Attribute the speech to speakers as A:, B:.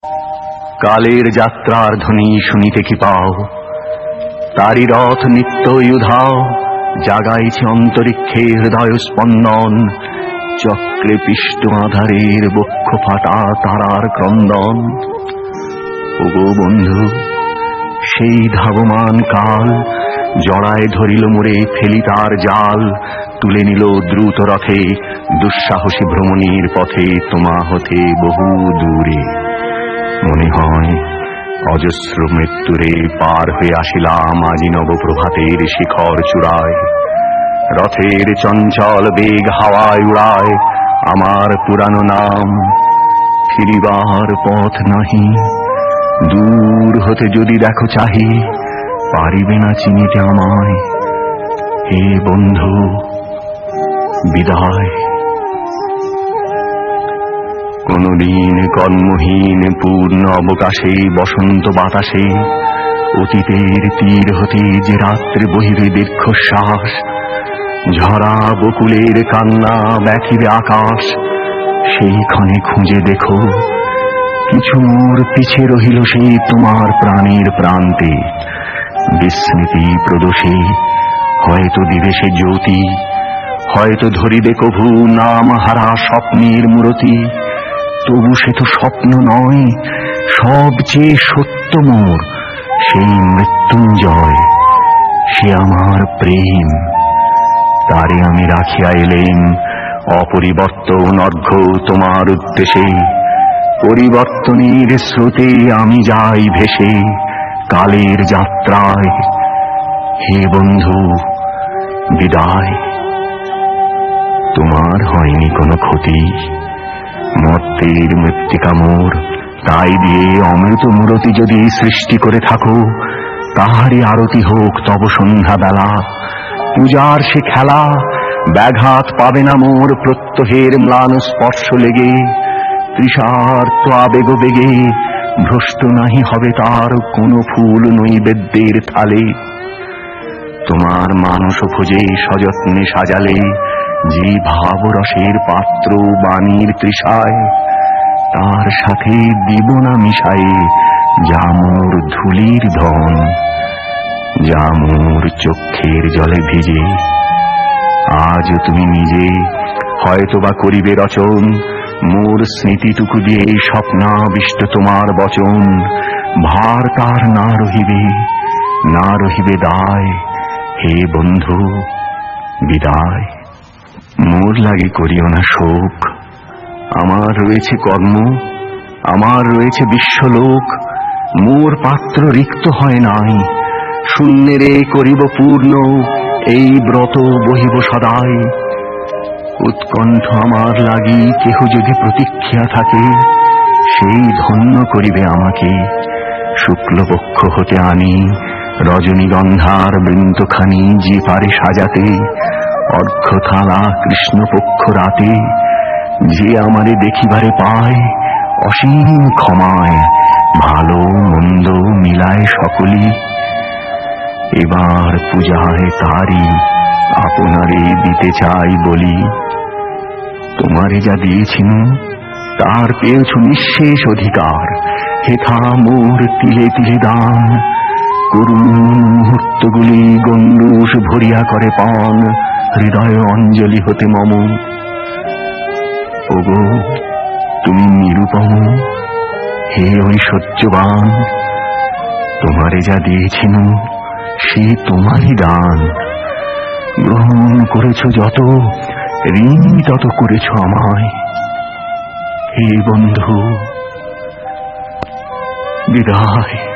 A: কালের যাত্রার ধ্বনি শুনিতে কি পাও? তারি রথ নিত্যই উধাও, জাগাইছে অন্তরিক্ষে হৃদয় স্পন্দন। চক্রে পিষ্ট আধারের বক্ষ ফাটা তারার ক্রন্দন। ওগো বন্ধু, সেই ধাবমান কাল জড়ায় ধরিল মোরে, ফেলি তার জাল। তুলে নিল দ্রুত রথে, দুঃসাহসী ভ্রমণীর পথে, তোমা হতে বহু দূরে। মনে হয় অজস্র মৃত্যুরে পার হয়ে আসিলাম আজি নবপ্রভাতের শিখর চূড়ায়। রথের চঞ্চল বেগ হাওয়ায় উড়ায় আমার পুরানো নাম। ফিরিবার পথ নাহি, দূর হতে যদি দেখো চাহি, পারিবে না চিনিতে আমায়। হে বন্ধু, বিদায়। কোনদিন কর্মহীন পূর্ণ অবকাশে, বসন্ত বাতাসে, অতীতের তীর হতে যে রাত্রে বহিবে দীর্ঘশ্বাস। ঝরা বকুলের কান্না ব্যথিবে আকাশ। সেইখানে খুঁজে দেখো, কিছু মোর পিছে রহিল সেই তোমার প্রাণের প্রান্তে। বিস্মৃতি প্রদোষে হয়তো দিবে সে জ্যোতি, হয়তো ধরিবে কভু নাম হারা স্বপ্নের মূরতি। তবু সে তো স্বপ্ন নয়, সবচেয়ে সত্য মোর সেই মৃত্যুঞ্জয়। সে আমার প্রেম, তারে আমি রাখিয়া এলেম অপরিবর্তন অর্ঘ্য তোমার উদ্দেশে। পরিবর্তনের স্রোতে আমি যাই ভেসে কালের যাত্রায়। হে বন্ধু, বিদায়। তোমার হয়নি কোনো ক্ষতি, মর্তের মৃত্তিকা মোর, তাই দিয়ে অমৃত মূরতি যদি সৃষ্টি করে থাকো, তাহারই আরতি হোক তব সন্ধ্যা বেলা। পূজার সে খেলা, ব্যাঘাত পাবে না মোর প্রত্যহের ম্লান স্পর্শ লেগে। তৃষার্ত আবেগ বেগে ভ্রষ্ট নাহি হবে তার কোন ফুল নৈবেদ্যের থালে। তোমার মানস ভোজে সযত্নে সাজালে যে ভাবরসের পাত্র বাণীর তৃষায়, তার সাথে দিব না মিশায়ে যা মোর ধুলির ধন, যা মোর চক্ষের জলে ভিজে। আজ তুমি নিজে হয়তোবা করিবে রচন, মোর স্মৃতিটুকু দিয়ে স্বপ্নাবিষ্ট তোমার বচন। ভার তার না রহিবে, না রহিবে দায়। হে বন্ধু, বিদায়। মোর লাগি করিও না শোক, আমার রয়েছে কর্ম, আমার রয়েছে বিশ্বলোক। মোর পাত্র রিক্ত হয় নাই, শূন্যেরে করিব পূর্ণ, এই ব্রত বহিব সদাই। উৎকণ্ঠ আমার লাগি কেহ যদি প্রতীক্ষা থাকে, সেই ধন্য করিবে আমাকে। শুক্লপক্ষ হতে আনি রজনীগন্ধার বৃন্তখানি যে পারে সাজাতে। অর্ঘ্যথালা কৃষ্ণপক্ষ রাতে যে আমারে দেখিবারে পায়, অসীম ক্ষমায় ভালো মন্দ মিলায় সকলি। এবার পূজায় তারি আপনারে দিতে চাই বলি। তোমারে যা দিয়েছিনু তার পেয়েছ নিঃশেষ অধিকার। হেথা মোর তিলে তিলে দান, করুণ মুহূর্তগুলি গণ্ডূষ ভরিয়া করে পান হৃদয় অঞ্জলি হতে মম। ওগো তুমি নিরুপম, হে ঐশ্বর্যবান, তোমারে যা দিয়েছিনু সে তোমারই দান। গ্রহণ করেছ যত, ঋণ তত করেছ আমায়। হে বন্ধু, বিদায়।